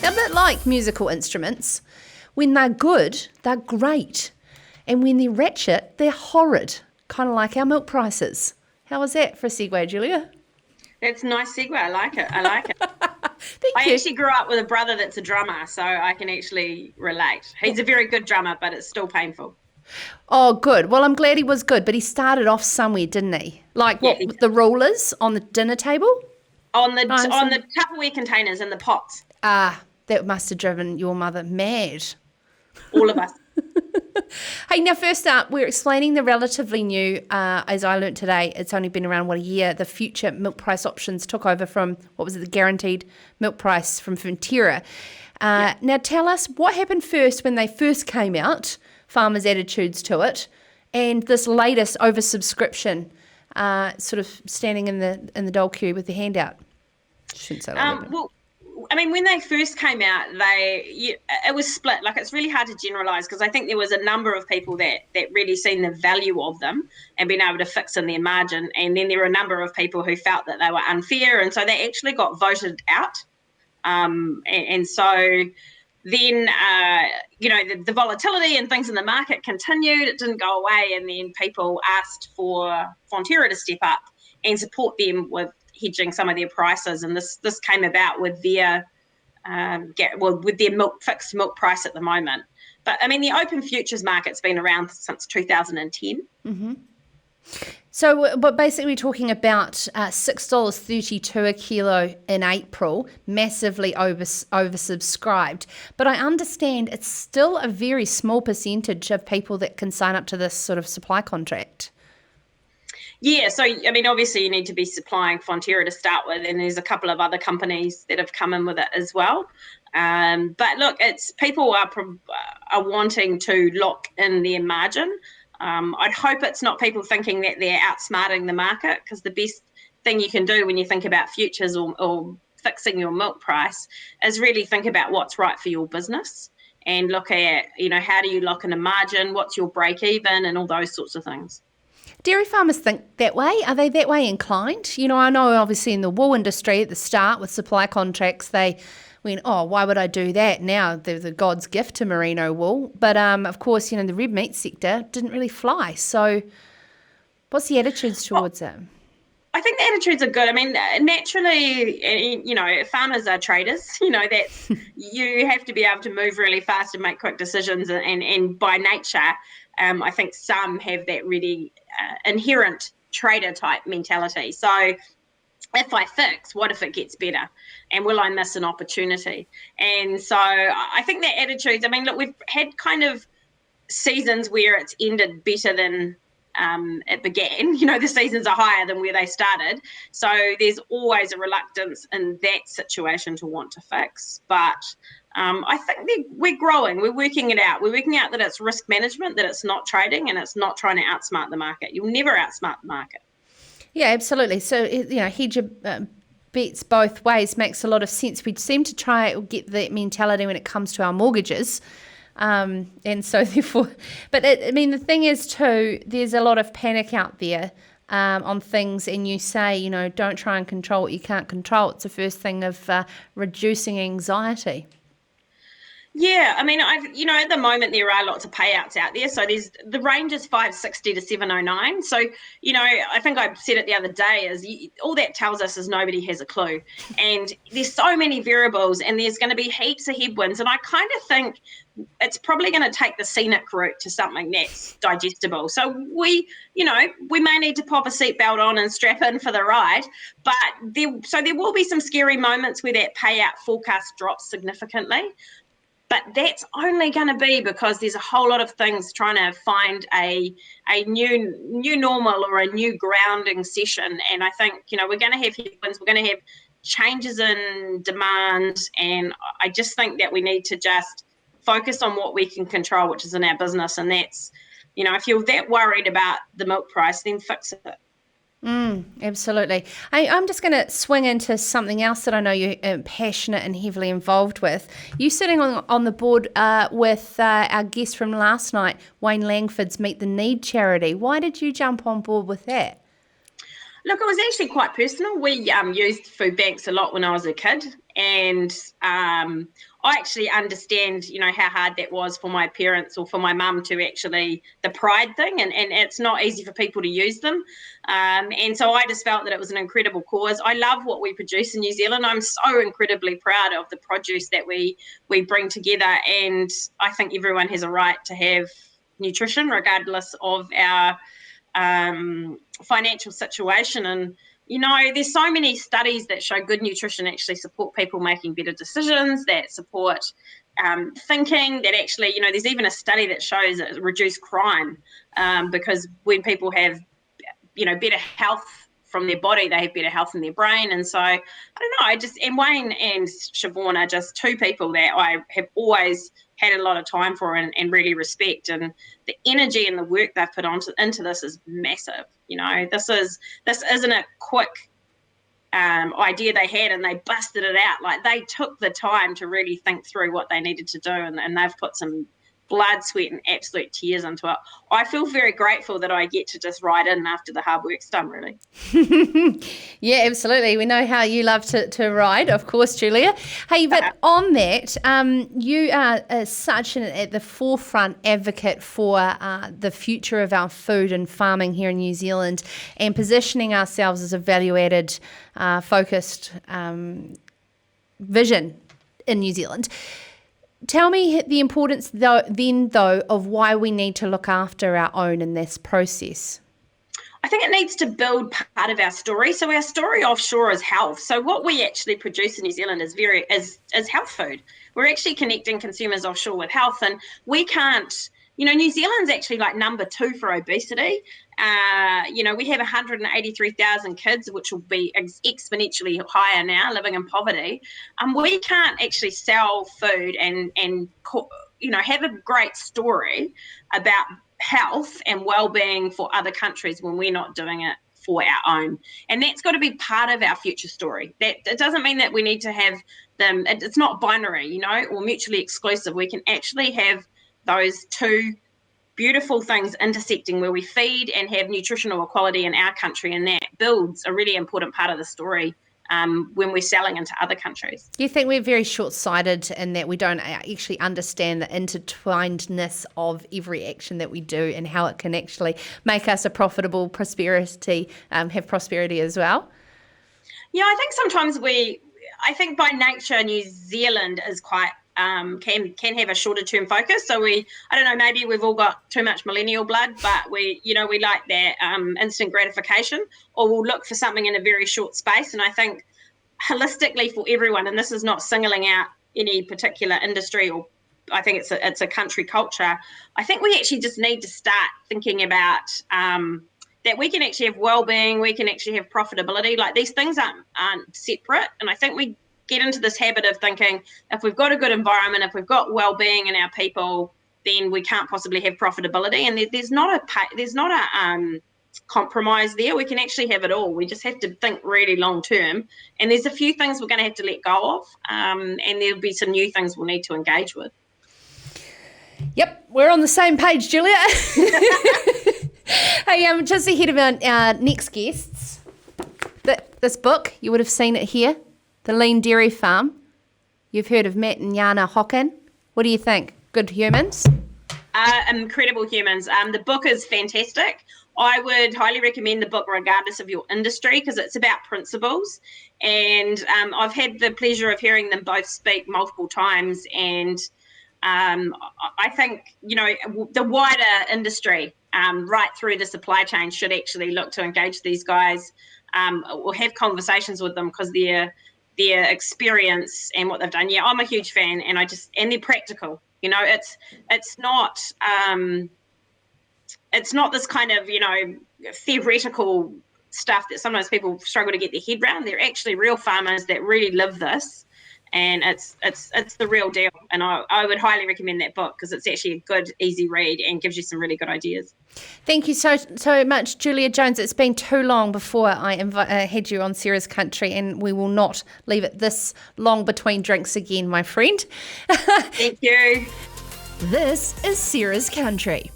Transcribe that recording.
Now, a bit like musical instruments, when they're good, they're great. And when they're ratchet, they're horrid. Kind of like our milk prices. How was that for a segue, Julia? That's a nice segue. I like it. I like it. Thank I you. actually grew up with a brother that's a drummer, so I can actually relate. He's a very good drummer, but it's still painful. Oh, good. Well, I'm glad he was good, but he started off somewhere, didn't he? Like Yeah, what, he with did. the rulers on the dinner table? On the I on assume. the Tupperware containers and the pots, Ah, that must have driven your mother mad. all of us. Hey, now first up, we're explaining the relatively new, as I learnt today, it's only been around, what, a year, the future milk price options took over from, what was it, the guaranteed milk price from Fonterra. Yeah. Now tell us what happened first when they first came out, farmers' attitudes to it, and this latest oversubscription, sort of standing in the dole queue with the handout. Shouldn't say like that, but Well, I mean, when they first came out, it was split. Like it's really hard to generalize because I think there was a number of people that really seen the value of them and been able to fix in their margin, and then there were a number of people who felt that they were unfair, and so they actually got voted out. And so then the volatility and things in the market continued. It didn't go away, and then people asked for Fonterra to step up and support them with hedging some of their prices. And this came about with their with their fixed milk price at the moment. But I mean, the open futures market's been around since 2010. so, but basically, we're talking about $6.32 a kilo in April, massively oversubscribed. But I understand it's still a very small percentage of people that can sign up to this sort of supply contract. Yeah, so I mean, obviously, you need to be supplying Fonterra to start with, and there's a couple of other companies that have come in with it as well. But look, it's people are wanting to lock in their margin. I'd hope it's not people thinking that they're outsmarting the market, because the best thing you can do when you think about futures or fixing your milk price is really think about what's right for your business and look at, how do you lock in a margin, what's your break even, and all those sorts of things. Dairy farmers think that way. Are they that way inclined? I know obviously in the wool industry at the start with supply contracts, they went, oh, why would I do that? Now they're the God's gift to merino wool. But of course, the red meat sector didn't really fly. So what's the attitudes Well, towards it? I think the attitudes are good. I mean, naturally, farmers are traders. That's you have to be able to move really fast and make quick decisions. And by nature, I think some have that really inherent trader type mentality. So if I fix, what if it gets better? And will I miss an opportunity? And so I think that attitudes, I mean, look, we've had kind of seasons where it's ended better than it began. The seasons are higher than where they started. So there's always a reluctance in that situation to want to fix. But I think we're growing. We're working it out. We're working out that it's risk management, that it's not trading, and it's not trying to outsmart the market. You'll never outsmart the market. Yeah, absolutely. So, hedge bets both ways makes a lot of sense. We seem to try to get that mentality when it comes to our mortgages. And so therefore, but the thing is too, there's a lot of panic out there on things, and you say, don't try and control what you can't control. It's the first thing of reducing anxiety. Yeah, I mean, at the moment there are lots of payouts out there. So there's the range is 560 to 709. So, I think I said it the other day all that tells us is nobody has a clue. And there's so many variables, and there's going to be heaps of headwinds. And I kind of think it's probably going to take the scenic route to something that's digestible. So we may need to pop a seatbelt on and strap in for the ride, but there will be some scary moments where that payout forecast drops significantly. But that's only going to be because there's a whole lot of things trying to find a new normal or a new grounding session. And I think, we're going to have headwinds, we're going to have changes in demand. And I just think that we need to just focus on what we can control, which is in our business. And that's, if you're that worried about the milk price, then fix it. Absolutely. I'm just going to swing into something else that I know you're passionate and heavily involved with. You sitting on the board with our guest from last night, Wayne Langford's Meet the Need charity. Why did you jump on board with that? Look, it was actually quite personal. We used food banks a lot when I was a kid, and I actually understand, how hard that was for my parents or for my mum to actually, the pride thing, and it's not easy for people to use them. And so I just felt that it was an incredible cause. I love what we produce in New Zealand. I'm so incredibly proud of the produce that we bring together, and I think everyone has a right to have nutrition regardless of our financial situation. And there's so many studies that show good nutrition actually support people making better decisions, that support thinking, that actually, there's even a study that shows it reduce crime, because when people have better health from their body, they have better health in their brain. And so I don't know, and Wayne and Siobhan are just two people that I have always had a lot of time for and really respect, and the energy and the work they've put into this is massive. This isn't a quick idea they had and they busted it out. Like, they took the time to really think through what they needed to do, and they've put some blood, sweat, and absolute tears into it. I feel very grateful that I get to just ride in after the hard work's done, really. Yeah, absolutely. We know how you love to ride, of course, Julia. Hey, but on that, you are such at the forefront advocate for the future of our food and farming here in New Zealand, and positioning ourselves as a value-added, focused vision in New Zealand. Tell me the importance, though, of why we need to look after our own in this process. I think it needs to build part of our story. So our story offshore is health. So what we actually produce in New Zealand is health food. We're actually connecting consumers offshore with health, and we can't. New Zealand's actually like number 2 for obesity. We have 183,000 kids, which will be exponentially higher now, living in poverty. We can't actually sell food and have a great story about health and well-being for other countries when we're not doing it for our own. And that's got to be part of our future story. That it doesn't mean that we need to have them. It's not binary, or mutually exclusive. We can actually have those two beautiful things intersecting, where we feed and have nutritional equality in our country, and that builds a really important part of the story when we're selling into other countries. Do you think we're very short-sighted in that we don't actually understand the intertwinedness of every action that we do and how it can actually make us a profitable have prosperity as well? Yeah, I think sometimes I think by nature New Zealand is quite can have a shorter term focus. So I don't know, maybe we've all got too much millennial blood, but we like that instant gratification, or we'll look for something in a very short space. And I think holistically for everyone, and this is not singling out any particular industry, or I think it's a country culture. I think we actually just need to start thinking about that we can actually have well-being, we can actually have profitability. Like, these things aren't separate. And I think we get into this habit of thinking, if we've got a good environment, if we've got well-being in our people, then we can't possibly have profitability. And there's not a compromise there. We can actually have it all. We just have to think really long term. And there's a few things we're going to have to let go of, and there'll be some new things we'll need to engage with. Yep, we're on the same page, Julia. Hey, just ahead of our next guests, this book, you would have seen it here, The Lean Dairy Farm. You've heard of Matt and Jana Hocken. What do you think? Good humans? Incredible humans. The book is fantastic. I would highly recommend the book regardless of your industry, because it's about principles. And I've had the pleasure of hearing them both speak multiple times. And I think, the wider industry right through the supply chain should actually look to engage these guys or have conversations with them, because their experience and what they've done. Yeah, I'm a huge fan, and they're practical. It's not this kind of, theoretical stuff that sometimes people struggle to get their head around. They're actually real farmers that really live this, and it's the real deal. And I would highly recommend that book, because it's actually a good, easy read and gives you some really good ideas. Thank you so much, Julia Jones. It's been too long before I had you on Sarah's Country, and we will not leave it this long between drinks again, my friend. Thank you. This is Sarah's Country.